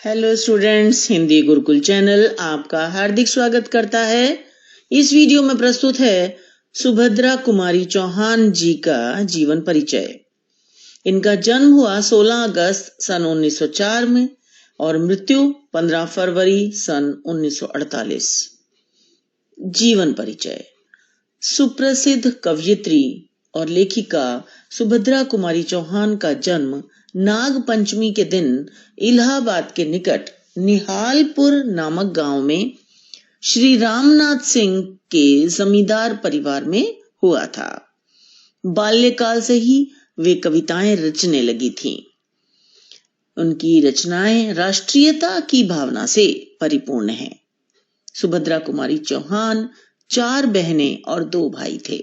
Hello students, Hindi Gurukul channel आपका हार्दिक स्वागत करता है। इस वीडियो में प्रस्तुत है सुभद्रा कुमारी चौहान जी का जीवन परिचय। इनका जन्म हुआ 16 अगस्त सन 1904 में और मृत्यु 15 फरवरी सन 1948। जीवन परिचय। सुप्रसिद्ध कवयित्री और लेखिका सुभद्रा कुमारी चौहान का जन्म नाग पंचमी के दिन इलाहाबाद के निकट निहालपुर नामक गांव में श्री रामनाथ सिंह के जमींदार परिवार में हुआ था। बाल्यकाल से ही वे कविताएं रचने लगी थीं। उनकी रचनाएं राष्ट्रीयता की भावना से परिपूर्ण हैं। सुभद्रा कुमारी चौहान 4 बहनें और 2 भाई थे।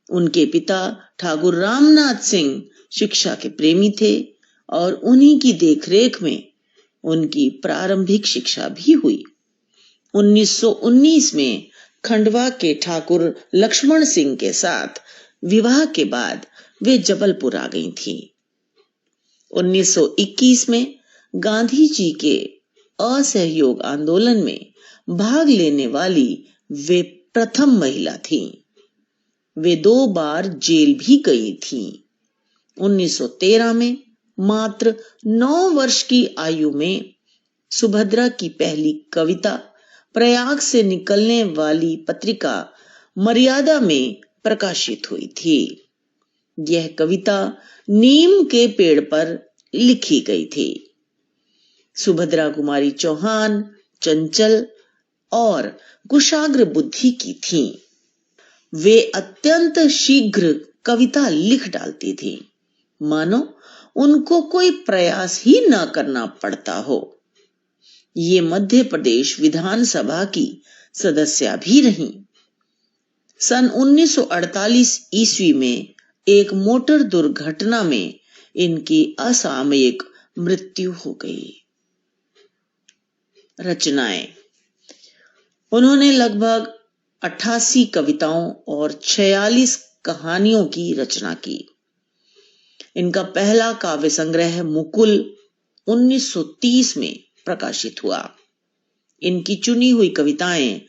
उनके पिता ठाकुर रामनाथ सिंह शिक्षा के प्रेमी थे और उन्हीं की देखरेख में उनकी प्रारंभिक शिक्षा भी हुई। 1919 में खंडवा के ठाकुर लक्ष्मण सिंह के साथ विवाह के बाद वे जबलपुर आ गई थीं। 1921 में गांधी जी के असहयोग आंदोलन में भाग लेने वाली वे प्रथम महिला थीं। वे 2 बार जेल भी गई थीं। 1913 में मात्र 9 वर्ष की आयु में सुभद्रा की पहली कविता प्रयाग से निकलने वाली पत्रिका मर्यादा में प्रकाशित हुई थी। यह कविता नीम के पेड़ पर लिखी गई थी। सुभद्रा कुमारी चौहान चंचल और कुशाग्र बुद्धि की थीं। वे अत्यंत शीघ्र कविता लिख डालती थीं, मानो उनको कोई प्रयास ही न करना पड़ता हो। ये मध्य प्रदेश विधानसभा की सदस्या भी रहीं। सन 1948 ईस्वी में एक मोटर दुर्घटना में इनकी असामयिक मृत्यु हो गई। रचनाएं। उन्होंने लगभग 88 कविताओं और 46 कहानियों की रचना की। इनका पहला काव्य संग्रह मुकुल 1930 में प्रकाशित हुआ। इनकी चुनी हुई कविताएं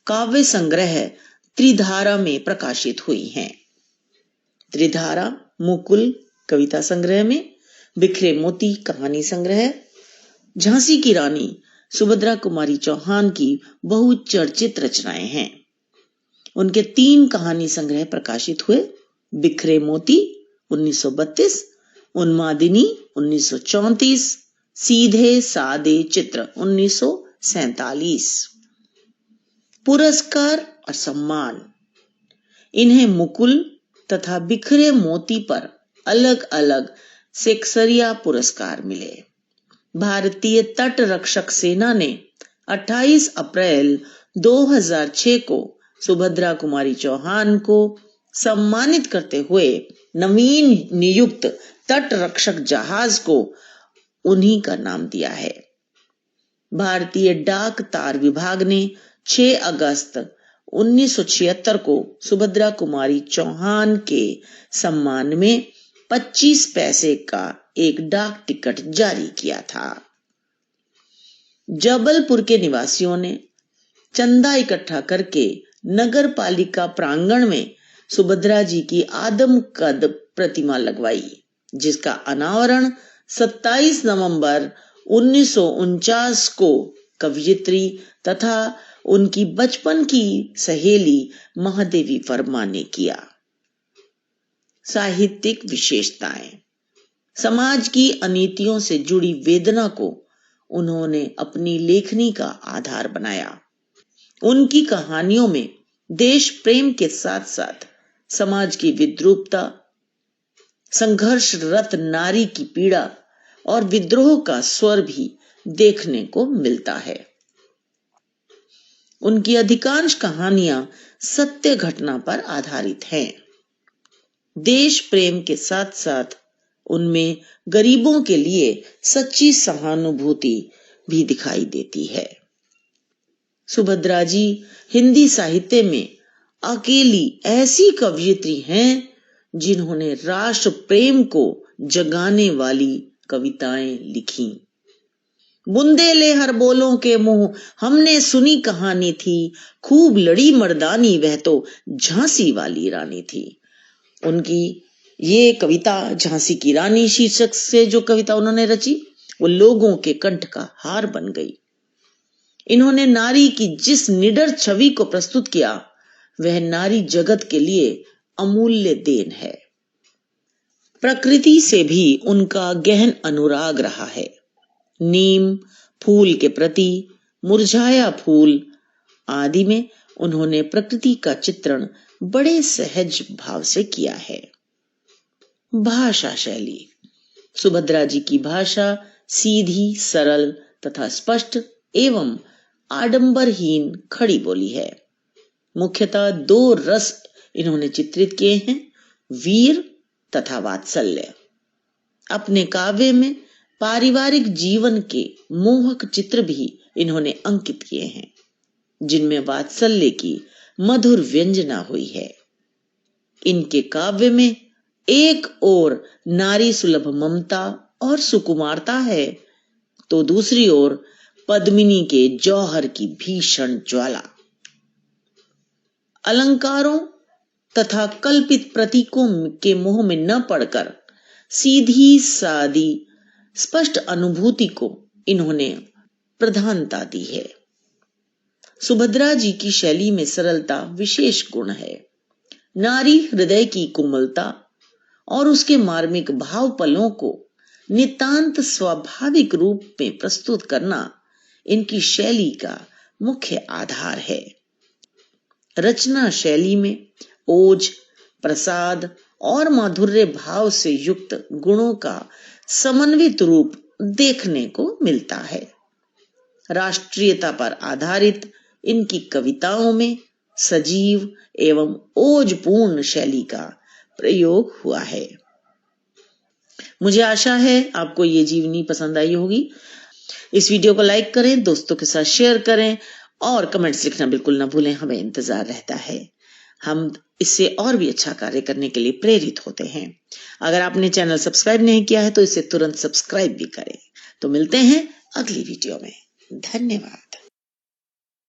काव्य संग्रह त्रिधारा में प्रकाशित हुई हैं। त्रिधारा मुकुल कविता संग्रह में, बिखरे मोती कहानी संग्रह, झांसी की रानी सुभद्रा कुमारी चौहान की बहुचर्चित रचनाएं हैं। उनके 3 कहानी संग्रह प्रकाशित हुए। बिखरे मोती 1932, उन्मादिनी 1934, सीधे सादे चित्र 1947। पुरस्कार और सम्मान। इन्हें मुकुल तथा बिखरे मोती पर अलग अलग सेक्सरिया पुरस्कार मिले। भारतीय तट रक्षक सेना ने 28 अप्रैल 2006 को सुभद्रा कुमारी चौहान को सम्मानित करते हुए नवीन नियुक्त तट रक्षक जहाज को उन्हीं का नाम दिया है। भारतीय डाक तार विभाग ने 6 अगस्त 1976 को सुभद्रा कुमारी चौहान के सम्मान में 25 पैसे का एक डाक टिकट जारी किया था। जबलपुर के निवासियों ने चंदा इकट्ठा करके नगर पालिका प्रांगण में सुभद्रा जी की आदमकद प्रतिमा लगवाई, जिसका अनावरण 27 नवंबर 1949 को कवयित्री तथा उनकी बचपन की सहेली महादेवी वर्मा ने किया। साहित्यिक विशेषताएं। समाज की अनीतियों से जुड़ी वेदना को उन्होंने अपनी लेखनी का आधार बनाया। उनकी कहानियों में देश प्रेम के साथ साथ समाज की विद्रूपता, संघर्षरत नारी की पीड़ा और विद्रोह का स्वर भी देखने को मिलता है। उनकी अधिकांश कहानियां सत्य घटना पर आधारित हैं। देश प्रेम के साथ साथ उनमें गरीबों के लिए सच्ची सहानुभूति भी दिखाई देती है। सुभद्रा जी हिंदी साहित्य में अकेली ऐसी कवयित्री हैं जिन्होंने राष्ट्र प्रेम को जगाने वाली कविताएं लिखी। बुंदेले हर बोलों के मुंह हमने सुनी कहानी थी, खूब लड़ी मर्दानी वह तो झांसी वाली रानी थी। उनकी ये कविता झांसी की रानी शीर्षक से जो कविता उन्होंने रची वो लोगों के कंठ का हार बन गई। इन्होंने नारी की जिस निडर छवि को प्रस्तुत किया वह नारी जगत के लिए अमूल्य देन है। प्रकृति से भी उनका गहन अनुराग रहा है। नीम फूल के प्रति, मुरझाया फूल आदि में उन्होंने प्रकृति का चित्रण बड़े सहज भाव से किया है। भाषा शैली, सुभद्रा जी की भाषा सीधी, सरल तथा स्पष्ट एवं आडंबरहीन खड़ी बोली है। मुख्यतः 2 रस इन्होंने चित्रित किए हैं, वीर तथा वात्सल्य। अपने काव्य में पारिवारिक जीवन के मोहक चित्र भी इन्होंने अंकित किए हैं, जिनमें वात्सल्य की मधुर व्यंजना हुई है। इनके काव्य में एक ओर नारी सुलभ ममता और सुकुमारता है, तो दूसरी ओर पद्मिनी के जौहर की भीषण ज्वाला। अलंकारों तथा कल्पित प्रतीकों के मोह में न पड़कर सीधी सादी स्पष्ट अनुभूति को इन्होंने प्रधानता दी है। सुभद्रा जी की शैली में सरलता विशेष गुण है। नारी हृदय की कोमलता और उसके मार्मिक भाव पलों को नितांत स्वाभाविक रूप में प्रस्तुत करना इनकी शैली का मुख्य आधार है। रचना शैली में ओज, प्रसाद और माधुर्य भाव से युक्त गुणों का समन्वित रूप देखने को मिलता है। राष्ट्रीयता पर आधारित इनकी कविताओं में सजीव एवं ओजपूर्ण शैली का प्रयोग हुआ है। मुझे आशा है आपको ये जीवनी पसंद आई होगी। इस वीडियो को लाइक करें, दोस्तों के साथ शेयर करें और कमेंट्स लिखना बिल्कुल ना भूलें। हमें इंतजार रहता है, हम इससे और भी अच्छा कार्य करने के लिए प्रेरित होते हैं। अगर आपने चैनल सब्सक्राइब नहीं किया है तो इसे तुरंत सब्सक्राइब भी करें। तो मिलते हैं अगली वीडियो में। धन्यवाद।